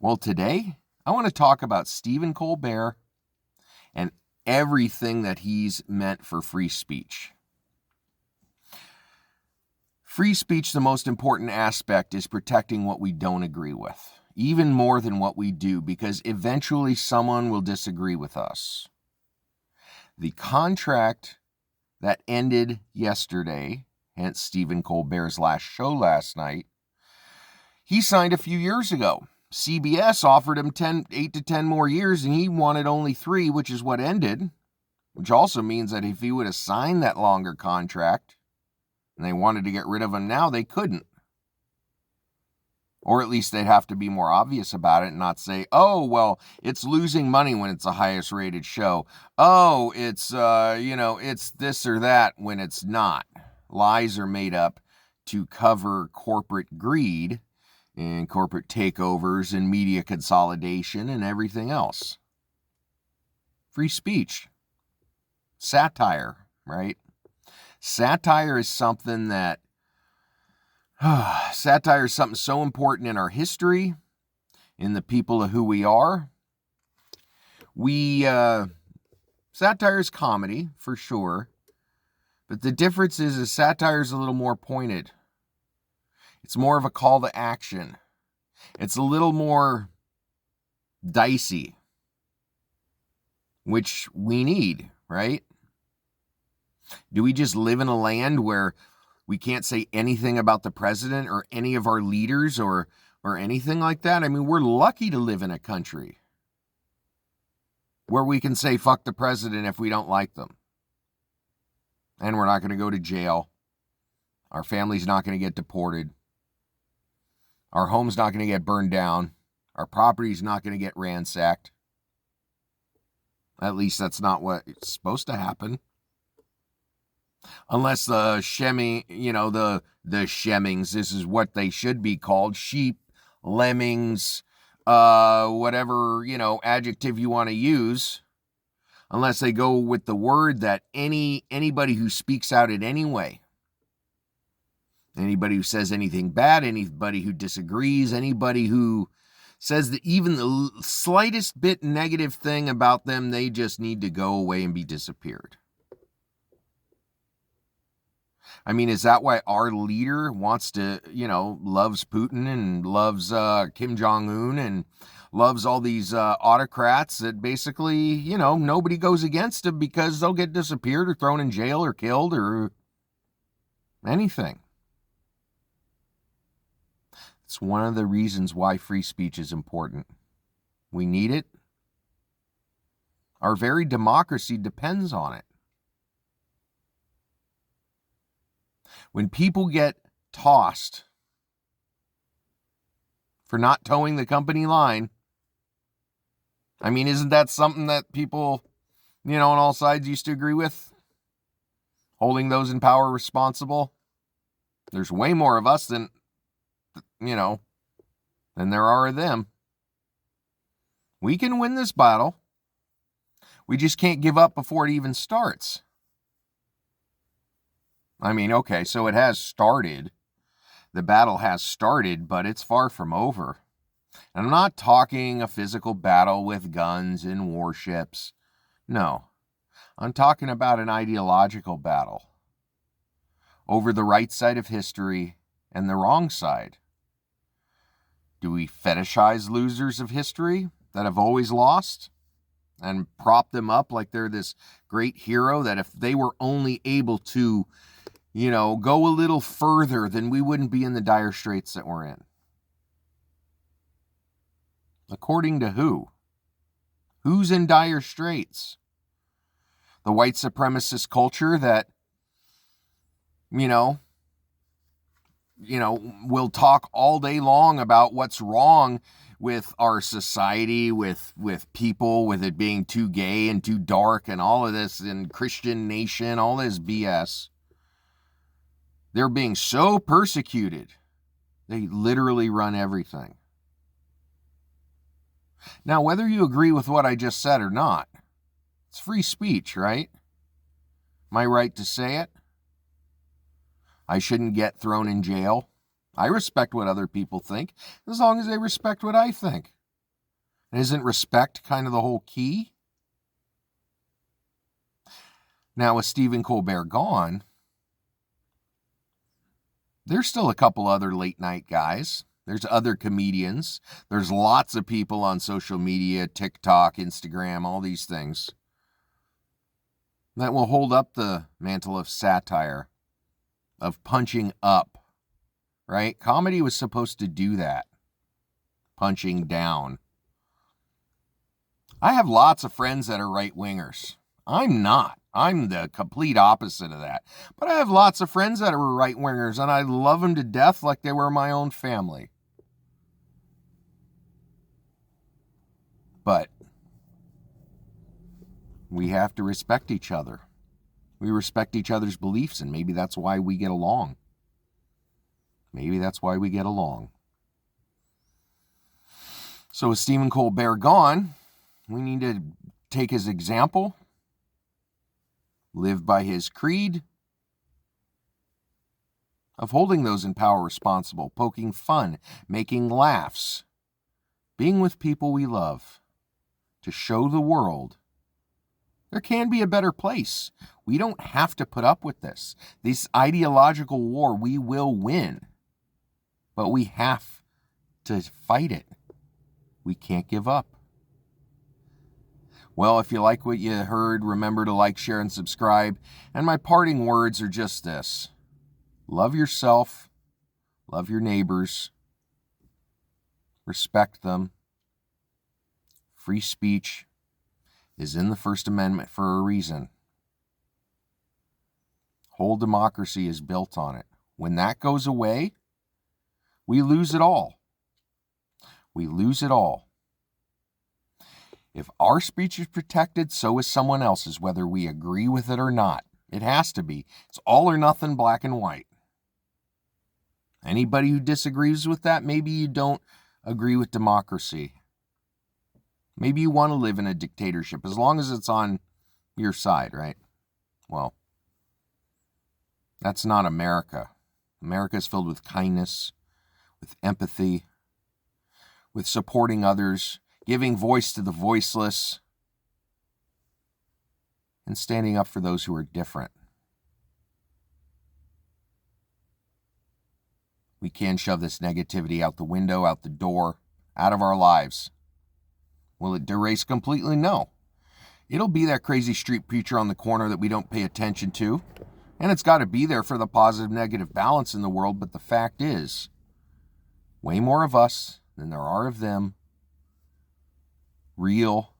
Well, today I want to talk about Stephen Colbert and everything that he's meant for free speech. Free speech, the most important aspect is protecting what we don't agree with, even more than what we do, because eventually someone will disagree with us. The contract that ended yesterday, hence Stephen Colbert's last show last night, he signed a few years ago. CBS offered him 8 to 10 more years, and he wanted only 3, which is what ended, which also means that if he would have signed that longer contract, and they wanted to get rid of him now, they couldn't. Or at least they'd have to be more obvious about it and not say, oh, well, it's losing money when it's the highest rated show. Oh, it's, it's this or that when it's not. Lies are made up to cover corporate greed and corporate takeovers and media consolidation and everything else. Free speech. Satire, right? Satire is something so important in our history, in the people of who we are. Satire is comedy, for sure. But the difference is satire is a little more pointed. It's more of a call to action. It's a little more dicey, which we need, right? Do we just live in a land where we can't say anything about the president or any of our leaders or anything like that? I mean, we're lucky to live in a country where we can say fuck the president if we don't like them. And we're not going to go to jail. Our family's not going to get deported. Our home's not going to get burned down. Our property's not going to get ransacked. At least that's not what it's supposed to happen. Unless the Shemmings, this is what they should be called, sheep, lemmings, whatever, adjective you want to use, unless they go with the word that anybody who speaks out in any way, anybody who says anything bad, anybody who disagrees, anybody who says that even the slightest bit negative thing about them, they just need to go away and be disappeared. I mean, is that why our leader wants to, loves Putin and loves Kim Jong-un and loves all these autocrats that basically, nobody goes against him because they'll get disappeared or thrown in jail or killed or anything? It's one of the reasons why free speech is important. We need it. Our very democracy depends on it. When people get tossed for not towing the company line, I mean, isn't that something that people, on all sides used to agree with? Holding those in power responsible? There's way more of us than there are of them. We can win this battle. We just can't give up before it even starts. I mean, okay, so it has started. The battle has started, but it's far from over. And I'm not talking a physical battle with guns and warships. No, I'm talking about an ideological battle over the right side of history and the wrong side. Do we fetishize losers of history that have always lost and prop them up like they're this great hero that if they were only able to go a little further, then we wouldn't be in the dire straits that we're in? According to who? Who's in dire straits? The white supremacist culture that, will talk all day long about what's wrong with our society, with people, with it being too gay and too dark and all of this, and Christian nation, all this BS. They're being so persecuted, they literally run everything. Now, whether you agree with what I just said or not, it's free speech, right? Am I right to say it? I shouldn't get thrown in jail. I respect what other people think, as long as they respect what I think. And isn't respect kind of the whole key? Now, with Stephen Colbert gone, there's still a couple other late night guys. There's other comedians. There's lots of people on social media, TikTok, Instagram, all these things that will hold up the mantle of satire, of punching up, right? Comedy was supposed to do that, punching down. I have lots of friends that are right-wingers. I'm not. I'm the complete opposite of that. But I have lots of friends that are right-wingers, and I love them to death like they were my own family. But we have to respect each other. We respect each other's beliefs, and maybe that's why we get along. Maybe that's why we get along. So with Stephen Colbert gone, we need to take his example, live by his creed of holding those in power responsible, poking fun, making laughs, being with people we love, to show the world there can be a better place. We don't have to put up with this. This ideological war, we will win. But we have to fight it. We can't give up. Well, if you like what you heard, remember to like, share, and subscribe. And my parting words are just this. Love yourself. Love your neighbors. Respect them. Free speech is in the First Amendment for a reason. Whole democracy is built on it. When that goes away, we lose it all. We lose it all. If our speech is protected, so is someone else's, whether we agree with it or not. It has to be. It's all or nothing, black and white. Anybody who disagrees with that, maybe you don't agree with democracy. Maybe you want to live in a dictatorship, as long as it's on your side, right? Well, that's not America. America is filled with kindness, with empathy, with supporting others, giving voice to the voiceless, and standing up for those who are different. We can shove this negativity out the window, out the door, out of our lives. Will it erase completely? No. It'll be that crazy street preacher on the corner that we don't pay attention to. And it's got to be there for the positive-negative balance in the world. But the fact is, way more of us than there are of them. Real,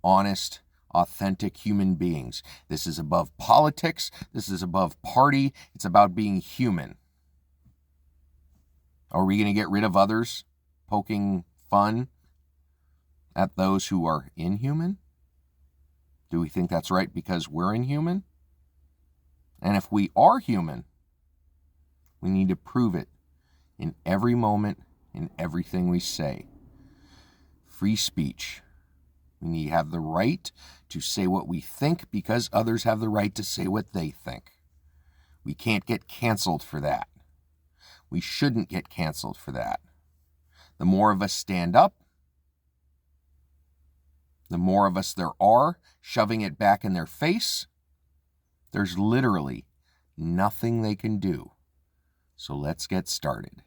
honest, authentic human beings. This is above politics. This is above party. It's about being human. Are we going to get rid of others poking fun at those who are inhuman? Do we think that's right because we're inhuman? And if we are human, we need to prove it in every moment, in everything we say. Free speech. We need to have the right to say what we think because others have the right to say what they think. We can't get canceled for that. We shouldn't get canceled for that. The more of us stand up, the more of us there are shoving it back in their face, there's literally nothing they can do. So let's get started.